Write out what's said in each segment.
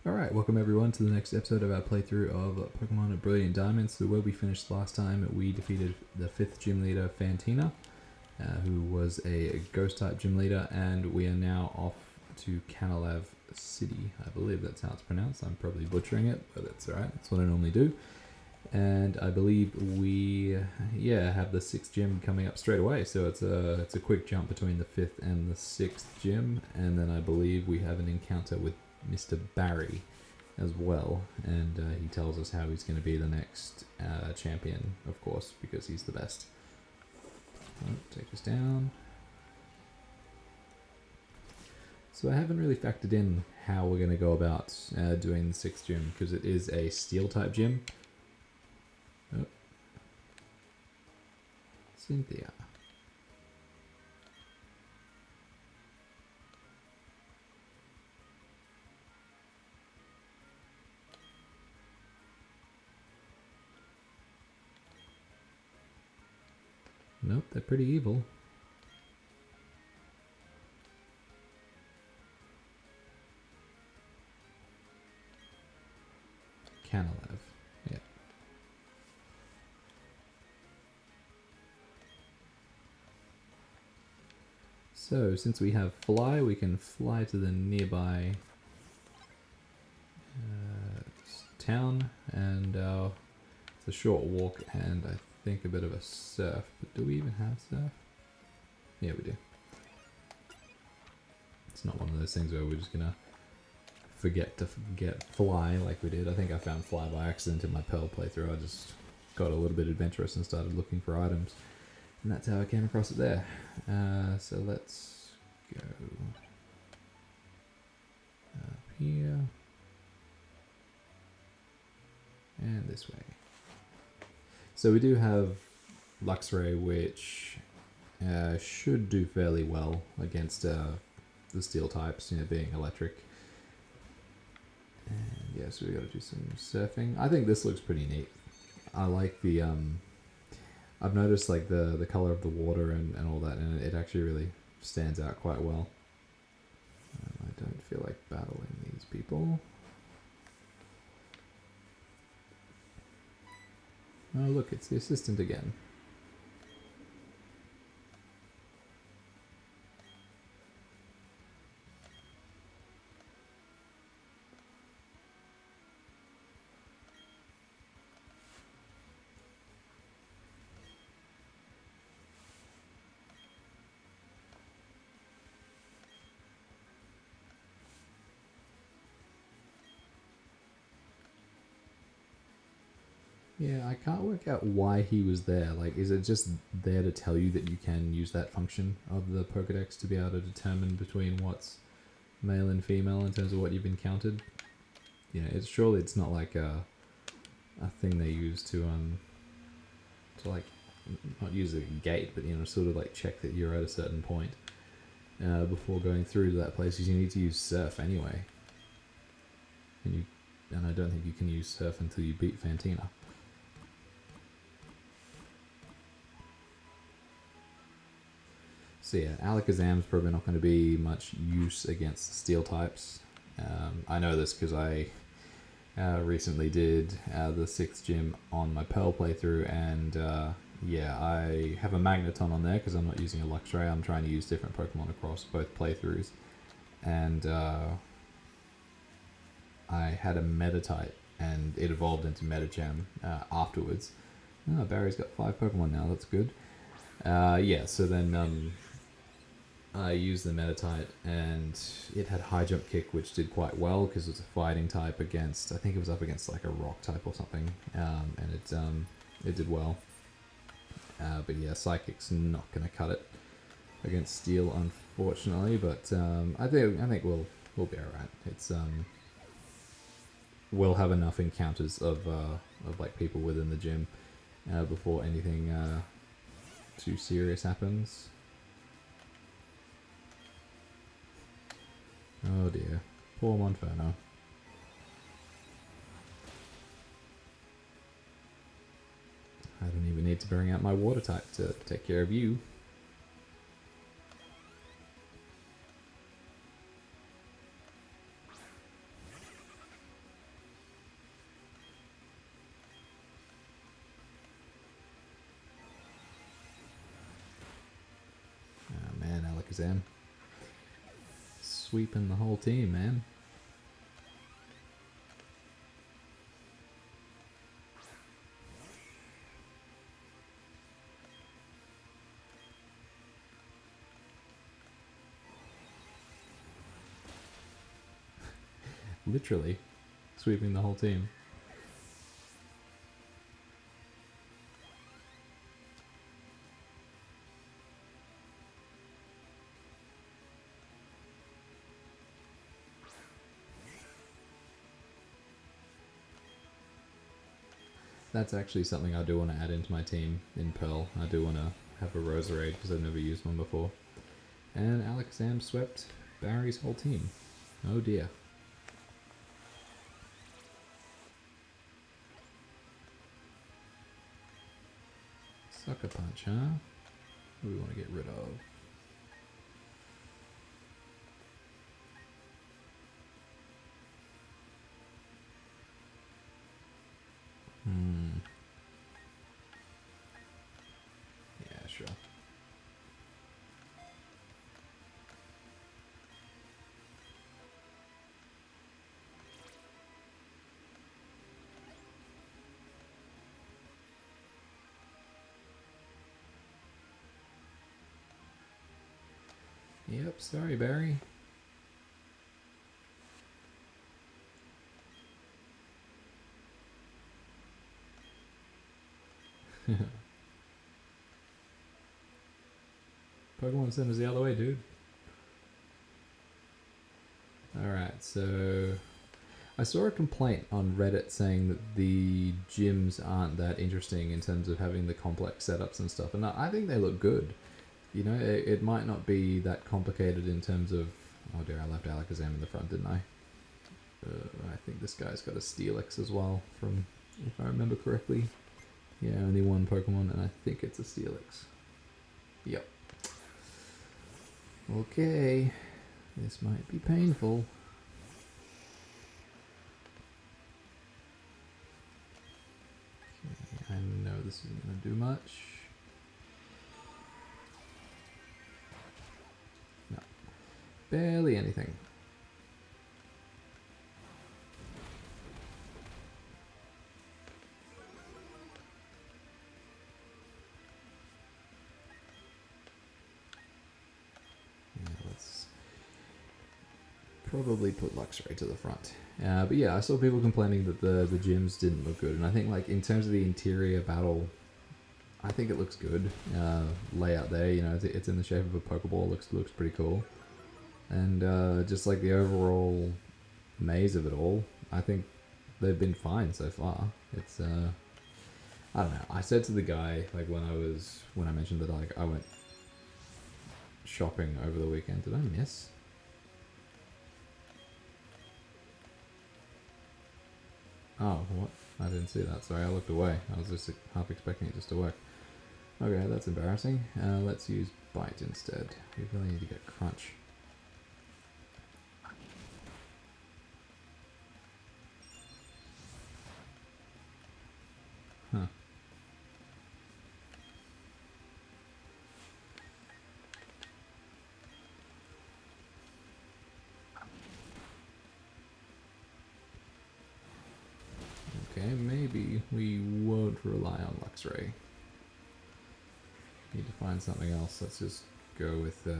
Alright, welcome everyone to the next episode of our playthrough of Pokemon Brilliant Diamond. So where we finished last time, we defeated the 5th gym leader, Fantina, who was a ghost-type gym leader, and we are now off to Canalav City. I believe that's how it's pronounced. I'm probably butchering it, but that's alright. That's what I normally do. And I believe we, have the 6th gym coming up straight away. So it's a quick jump between the 5th and the 6th gym, and then I believe we have an encounter with Mr. Barry as well, and he tells us how he's going to be the next champion, of course, because he's the best. Take us down. So I haven't really factored in how we're going to go about doing the 6th gym, because it is a steel type gym. Oh. Cynthia. Nope, they're pretty evil. Canalev, yeah. So, since we have fly, we can fly to the nearby town, and it's a short walk, and I think a bit of a surf. But do we even have surf? Yeah, we do. It's not one of those things where we're just gonna forget to get fly like we did. I think I found fly by accident in my Pearl playthrough. I just got a little bit adventurous and started looking for items, and that's how I came across it there. So let's go up here and this way. So we do have Luxray, which should do fairly well against the steel types, being electric. And yeah, so we got to do some surfing. I think this looks pretty neat. I like the I've noticed like the color of the water and all that, and it actually really stands out quite well. I don't feel like battling these people. Oh look, it's the assistant again. Yeah, I can't work out why he was there. Like, is it just there to tell you that you can use that function of the Pokedex to be able to determine between what's male and female in terms of what you've encountered? Surely it's not like a thing they use to like not use a gate, but sort of like check that you're at a certain point before going through to that place. Because you need to use surf anyway, and I don't think you can use surf until you beat Fantina. So yeah, Alakazam's probably not going to be much use against steel types. I know this because I recently did the 6th gym on my Pearl playthrough, and I have a Magneton on there because I'm not using a Luxray. I'm trying to use different Pokemon across both playthroughs. And I had a Meditite, and it evolved into Medicham afterwards. Oh, Barry's got 5 Pokemon now, that's good. So then I used the Meditite, and it had High Jump Kick, which did quite well because it was a fighting type against, I think it was up against like a rock type or something, and it did well. But yeah, Psychic's not going to cut it against Steel, unfortunately. But I think we'll be alright. It's we'll have enough encounters of like people within the gym before anything too serious happens. Oh dear, poor Monferno. I don't even need to bring out my water type to take care of you. Alakazam. Sweeping the whole team, man. Literally sweeping the whole team. That's actually something I do want to add into my team in Pearl. I do want to have a Roserade because I've never used one before. And Alakazam swept Barry's whole team. Oh dear. Sucker Punch, huh? What do we want to get rid of? Yeah, sure. Yep, sorry, Barry. Pokemon Center's the other way, dude. Alright, so I saw a complaint on Reddit saying that the gyms aren't that interesting in terms of having the complex setups and stuff, and I think they look good. You know, it might not be that complicated in terms of... Oh dear, I left Alakazam in the front, didn't I? I think this guy's got a Steelix as well, from, if I remember correctly. Yeah, only one Pokemon, and I think it's a Steelix. Yep. Okay, this might be painful. Okay, I know this isn't going to do much. No. Barely anything. Probably put Luxray to the front. But yeah, I saw people complaining that the gyms didn't look good, and I think like in terms of the interior battle, I think it looks good. Layout there, you know, it's in the shape of a Pokeball, looks pretty cool. And just like the overall maze of it all, I think they've been fine so far. It's I don't know. I said to the guy like when I mentioned that like I went shopping over the weekend. Did I miss? Oh, what? I didn't see that. Sorry, I looked away. I was just half expecting it just to work. Okay, that's embarrassing. Let's use Bite instead. We really need to get Crunch. Huh. Okay, maybe we won't rely on Luxray. Need to find something else. Let's just go with, where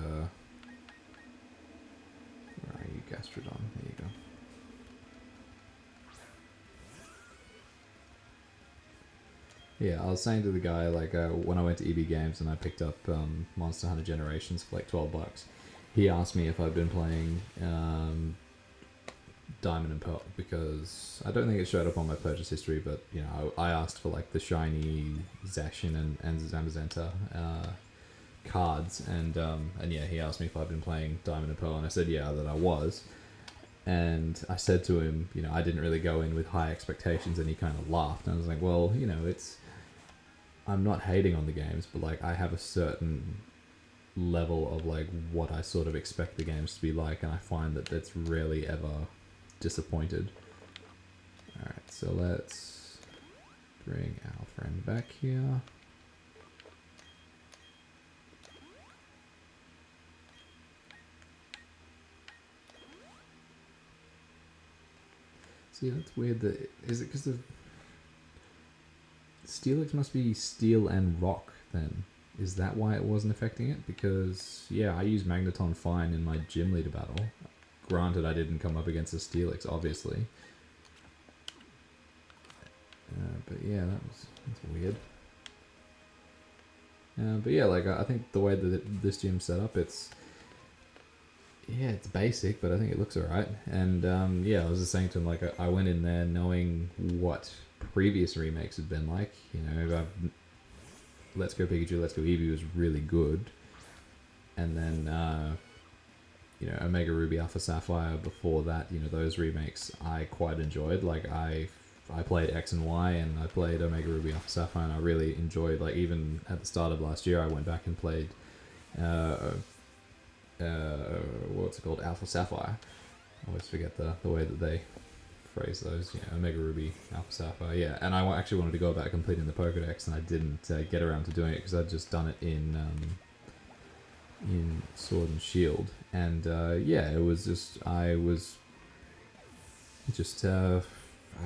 are you? Gastrodon. There you go. Yeah, I was saying to the guy, like, when I went to EB Games and I picked up Monster Hunter Generations for like $12, he asked me if I'd been playing Diamond and Pearl, because I don't think it showed up on my purchase history, but you know, I asked for like the shiny Zacian and Zamazenta cards, and yeah, he asked me if I'd been playing Diamond and Pearl, and I said yeah, that I was. And I said to him, you know, I didn't really go in with high expectations, and he kind of laughed, and I was like, well, you know, I'm not hating on the games, but like I have a certain level of like what I sort of expect the games to be like, and I find that that's rarely ever disappointed. Alright, so let's bring our friend back here. See, that's weird. Is it because the Steelix must be steel and rock then? Is that why it wasn't affecting it? Because, yeah, I use Magneton fine in my gym leader battle. Granted, I didn't come up against a Steelix, obviously. But yeah, that's weird. But yeah, like, I think the way that this gym's set up, it's basic, but I think it looks alright. And yeah, I was just saying to him, like, I went in there knowing what previous remakes had been like. You know, Let's Go Pikachu, Let's Go Eevee was really good. And then, you know, Omega Ruby, Alpha Sapphire before that, you know, those remakes I quite enjoyed. Like, I played X and Y, and I played Omega Ruby, Alpha Sapphire, and I really enjoyed, like, even at the start of last year, I went back and played, what's it called, Alpha Sapphire. I always forget the way that they phrase those, you know, Omega Ruby, Alpha Sapphire, yeah. And I actually wanted to go about completing the Pokedex, and I didn't get around to doing it because I'd just done it in Sword and Shield. And yeah, it was just, I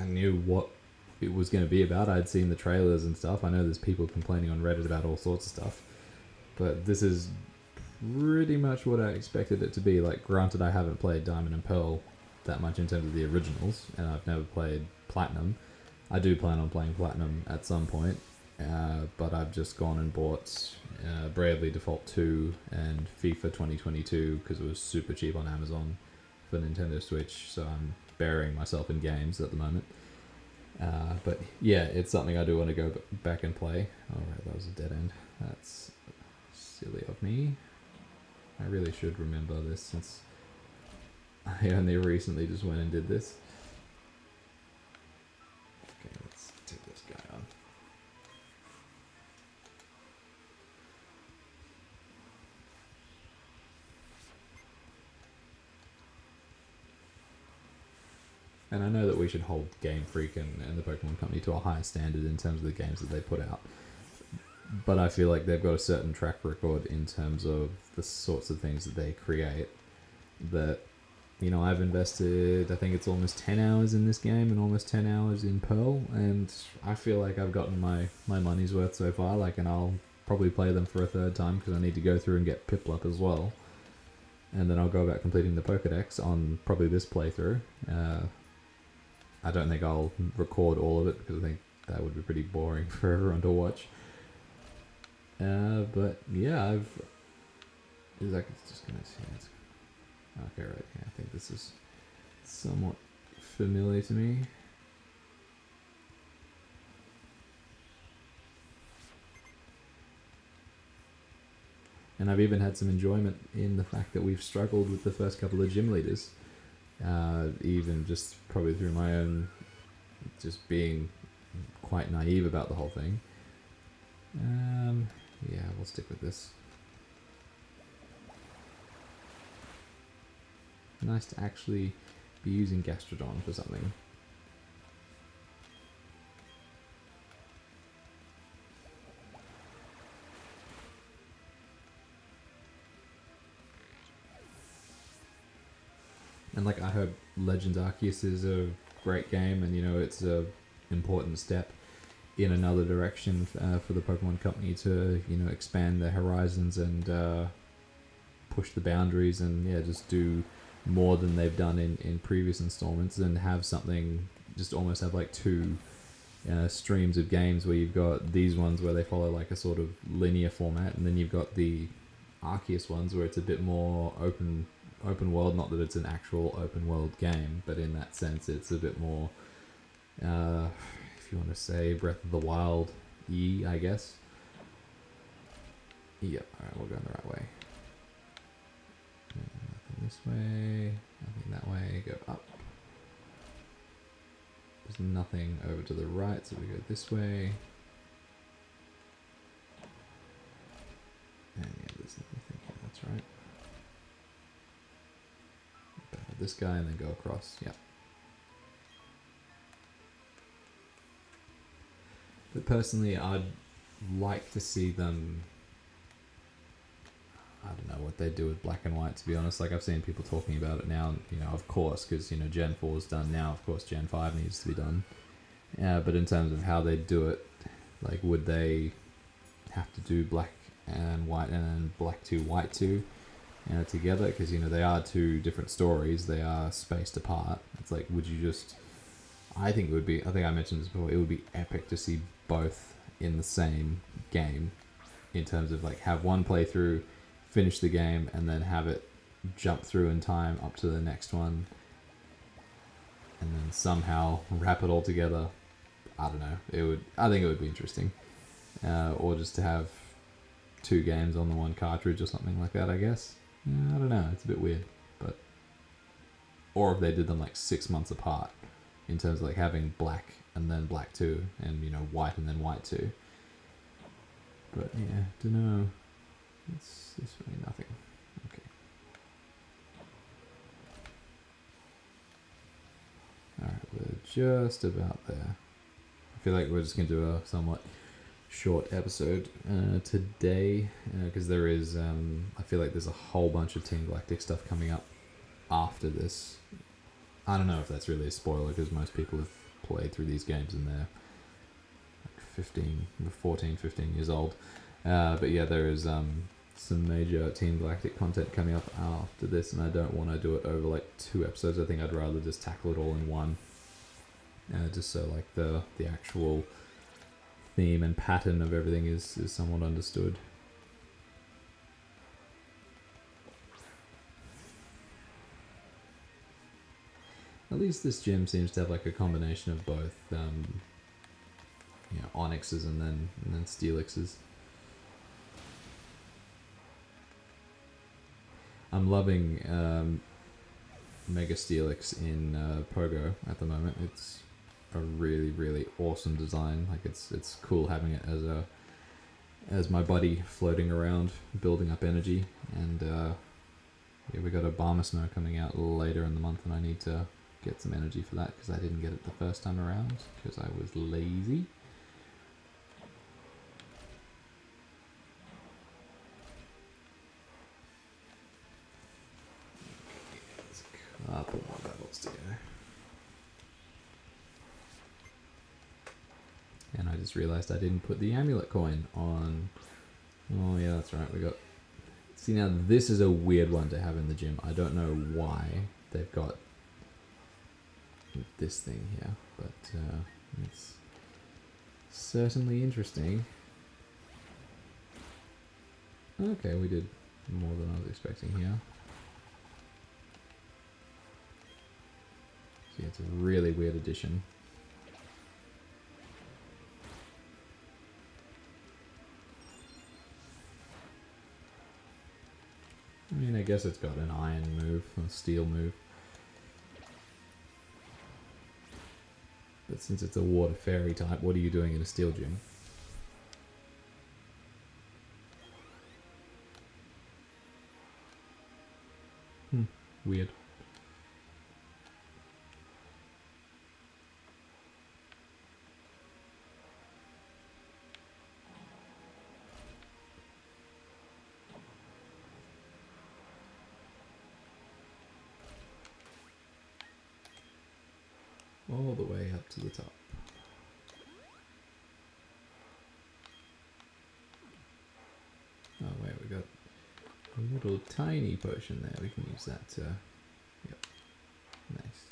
knew what it was going to be about. I'd seen the trailers and stuff. I know there's people complaining on Reddit about all sorts of stuff, but this is pretty much what I expected it to be. Like, granted, I haven't played Diamond and Pearl that much in terms of the originals, and I've never played Platinum. I do plan on playing Platinum at some point, but I've just gone and bought Bravely Default 2 and FIFA 2022 because it was super cheap on Amazon for Nintendo Switch, so I'm burying myself in games at the moment. But yeah, it's something I do want to go back and play. Alright, that was a dead end. That's silly of me. I really should remember this since I only recently just went and did this. Okay, let's take this guy on. And I know that we should hold Game Freak and the Pokemon Company to a higher standard in terms of the games that they put out. But I feel like they've got a certain track record in terms of the sorts of things that they create that, you know, I've invested, I think it's almost 10 hours in this game and almost 10 hours in Pearl, and I feel like I've gotten my money's worth so far, like, and I'll probably play them for a third time because I need to go through and get Piplup as well. And then I'll go about completing the Pokedex on probably this playthrough. I don't think I'll record all of it because I think that would be pretty boring for everyone to watch. But yeah, it's just gonna see it. Okay, right. Yeah, I think this is somewhat familiar to me. And I've even had some enjoyment in the fact that we've struggled with the first couple of gym leaders. Even just probably through my own just being quite naive about the whole thing. Yeah, we'll stick with this. Nice to actually be using Gastrodon for something. And like, I heard Legends Arceus is a great game, and you know, it's a important step in another direction for the Pokemon Company to, you know, expand their horizons and push the boundaries and, yeah, just do more than they've done in previous installments, and have something, just almost have like two streams of games where you've got these ones where they follow like a sort of linear format, and then you've got the Arceus ones where it's a bit more open world. Not that it's an actual open world game, but in that sense it's a bit more, if you want to say, Breath of the Wild I guess. Yep, alright, we'll go the right way. Nothing this way, nothing that way, go up. There's nothing over to the right, so we go this way. And yeah, there's nothing here, that's right. Battle this guy and then go across, yeah. But personally, I'd like to see them, I don't know what they do with black and white, to be honest. Like, I've seen people talking about it now, of course, because, Gen 4 is done now. Of course, Gen 5 needs to be done. But in terms of how they do it, like, would they have to do black and white and then black 2, white 2 together? Because, they are two different stories. They are spaced apart. It's like, would you just... I think I mentioned this before, it would be epic to see both in the same game, in terms of, like, have one playthrough, finish the game, and then have it jump through in time up to the next one, and then somehow wrap it all together. I don't know. I think it would be interesting. Or just to have two games on the one cartridge or something like that, I guess. I don't know. It's a bit weird. But or if they did them like 6 months apart, in terms of like having black and then black 2, and white and then white 2. But yeah, don't know. It's really nothing. Okay. Alright, we're just about there. I feel like we're just going to do a somewhat short episode today, because there is, I feel like there's a whole bunch of Team Galactic stuff coming up after this. I don't know if that's really a spoiler, because most people have played through these games and they're like 14, 15 years old. But yeah, there is some major Team Galactic content coming up after this, and I don't want to do it over like 2 episodes. I think I'd rather just tackle it all in one, just so like the actual theme and pattern of everything is somewhat understood. At least this gym seems to have like a combination of both onyxes and then steelixes. I'm loving Mega Steelix in Pogo at the moment. It's a really, really awesome design. Like, it's cool having it as my buddy floating around, building up energy. And yeah, we got a Barmer Snow coming out later in the month, and I need to get some energy for that because I didn't get it the first time around because I was lazy. Couple more battles to go. And I just realized I didn't put the amulet coin on. Oh yeah, that's right. We got... See, now this is a weird one to have in the gym. I don't know why they've got this thing here, but it's certainly interesting. Okay, we did more than I was expecting here. See, it's a really weird addition. I mean, I guess it's got an iron move, a steel move. But since it's a water fairy type, what are you doing in a steel gym? Weird. All the way up to the top. Oh wait, we got a little tiny potion there. We can use that to... Yep. Nice.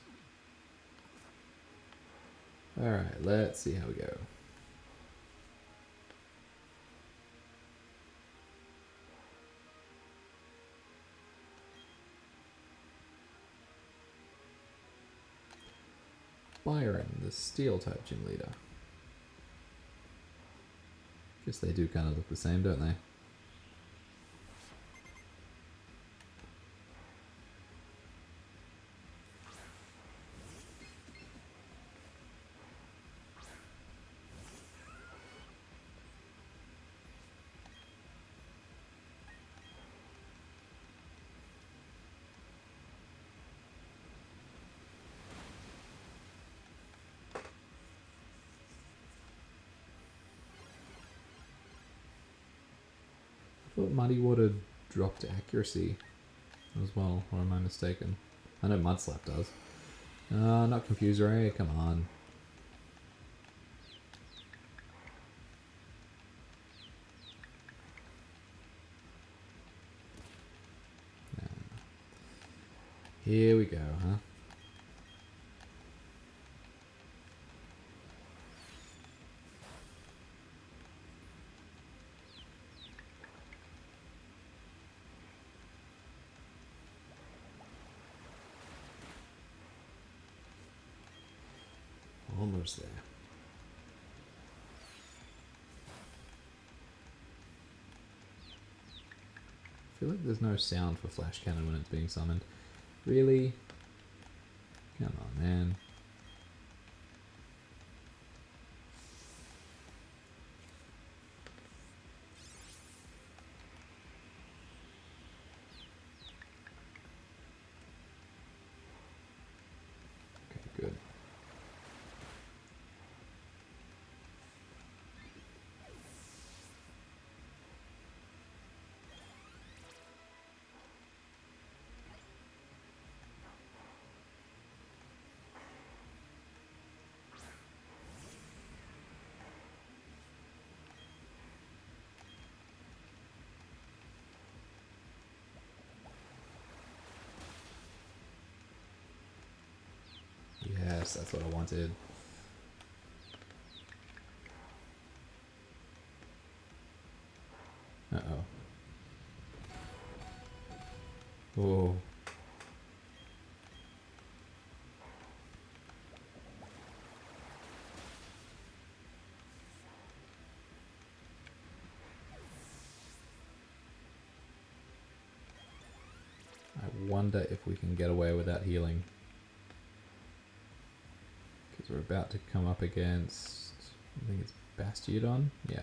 Alright, let's see how we go. Byron, the steel type gym leader. Guess they do kind of look the same, don't they? I thought Muddy Water dropped accuracy as well, or am I mistaken? I know Mud Slap does. Not Confuse Ray, come on. Here we go, huh? Almost there. I feel like there's no sound for Flash Cannon when it's being summoned. Really? Come on, man. Okay, good. Yes, that's what I wanted. Uh-oh. Whoa. I wonder if we can get away with that healing. Because we're about to come up against, I think it's Bastiodon? Yeah.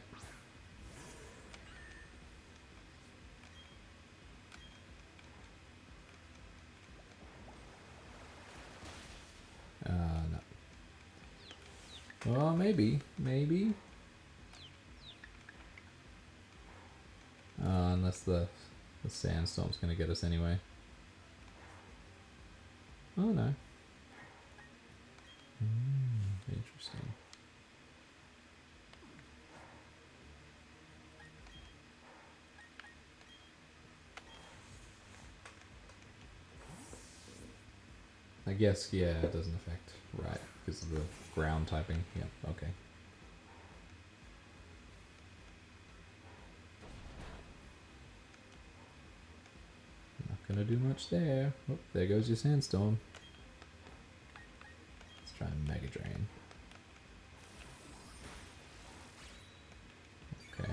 No. Well, maybe. Unless the sandstorm's going to get us anyway. Oh, no. Interesting. I guess, yeah, it doesn't affect, right, because of the ground typing. Yeah, okay. Not gonna do much there. Oh, there goes your sandstorm. Let's try and Mega Drain. Okay.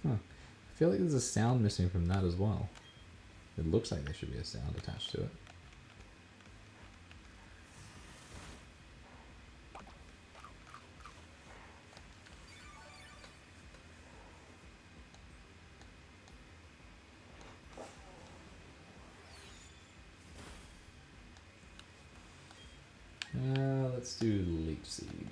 Huh. I feel like there's a sound missing from that as well. It looks like there should be a sound attached to it. Let's do Leech Seed.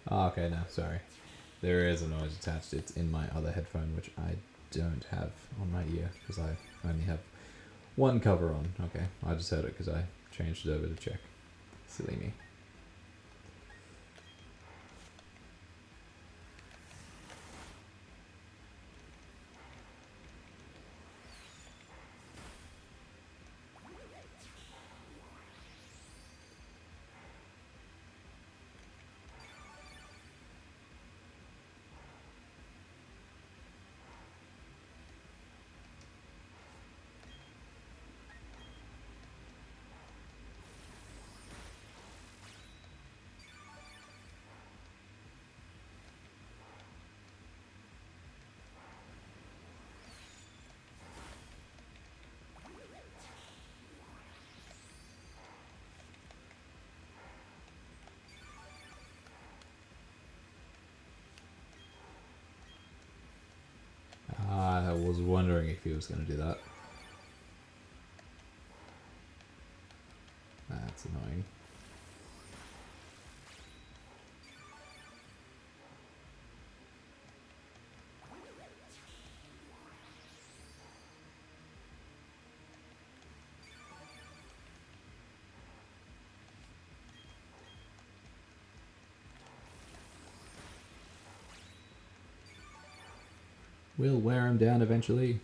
Oh, okay, no, sorry. There is a noise attached. It's in my other headphone, which I don't have on my ear, because I only have one cover on. Okay, I just heard it because I changed it over to check. Silly me. wondering if he was going to do that. That's annoying. We'll wear him down eventually.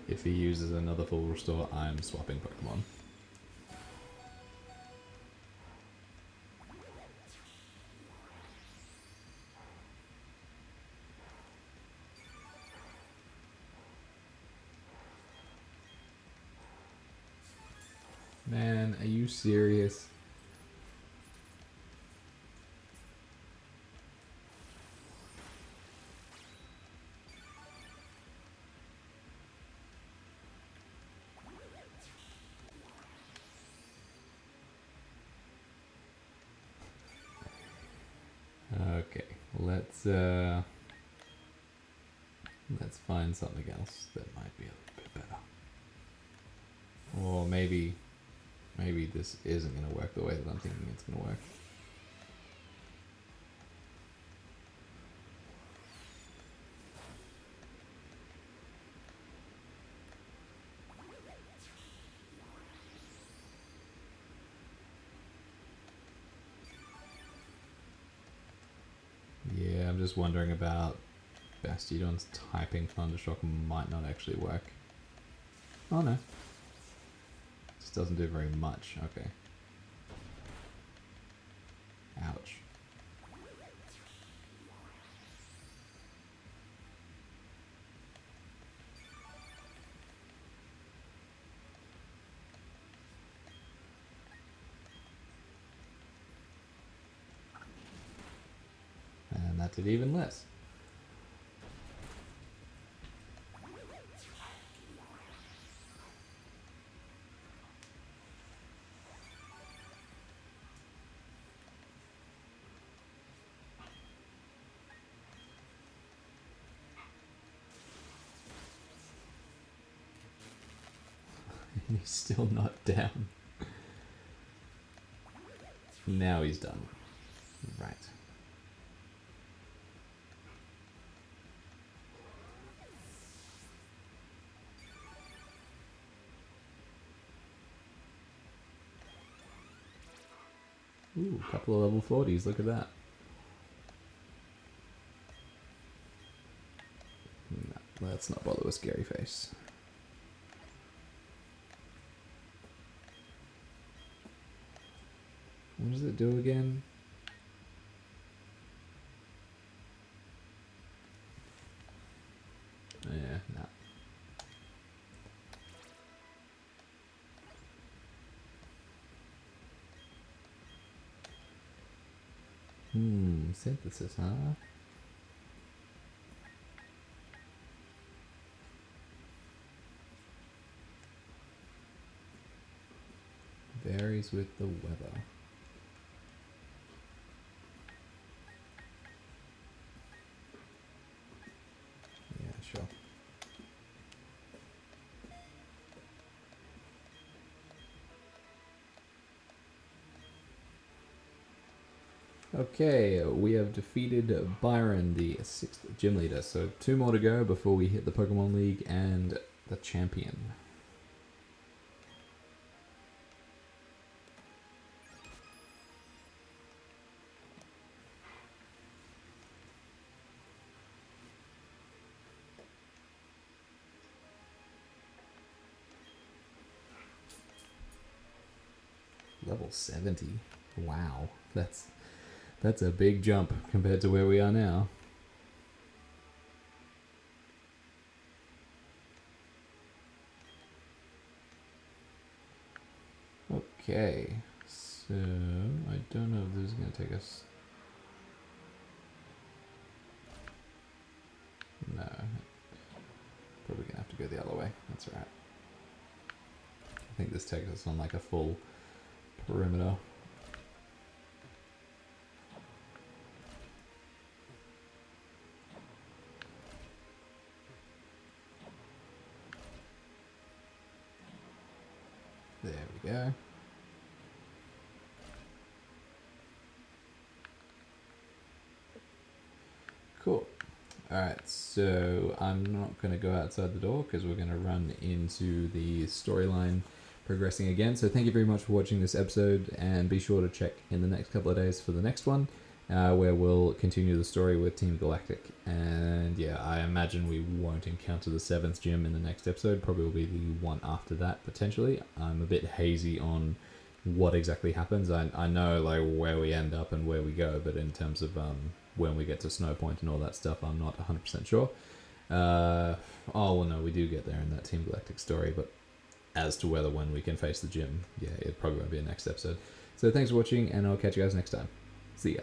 If he uses another full restore, I'm swapping Pokemon. Man, are you serious? Okay, let's find something else that might be a little bit better. Or maybe this isn't going to work the way that I'm thinking it's going to work. Yeah, I'm just wondering about Bastiodon's typing Thundershock might not actually work. Oh no. This doesn't do very much. Okay. Ouch. And that did even less. And he's still not down. Now he's done. Right. Ooh, a couple of level 40s, look at that. No, let's not bother with Scary Face. What does it do again? Yeah, no. Synthesis, huh? Varies with the weather. Yeah, sure. Okay, we have defeated Byron, the 6th gym leader. So 2 more to go before we hit the Pokemon League and the champion. Level 70. Wow, that's a big jump compared to where we are now. Okay, So, I don't know if this is going to take us... No. Probably going to have to go the other way. That's alright. I think this takes us on like a full perimeter. There we go. Cool. Alright, so I'm not going to go outside the door because we're going to run into the storyline progressing again. So thank you very much for watching this episode, and be sure to check in the next couple of days for the next one, where we'll continue the story with Team Galactic. And yeah, I imagine we won't encounter the 7th gym in the next episode. Probably will be the one after that, potentially. I'm a bit hazy on what exactly happens. I know like where we end up and where we go, but in terms of when we get to Snow Point and all that stuff, I'm not 100% sure. Oh, well, no, we do get there in that Team Galactic story, but as to whether when we can face the gym, yeah, it probably won't be a next episode. So thanks for watching, and I'll catch you guys next time. See ya.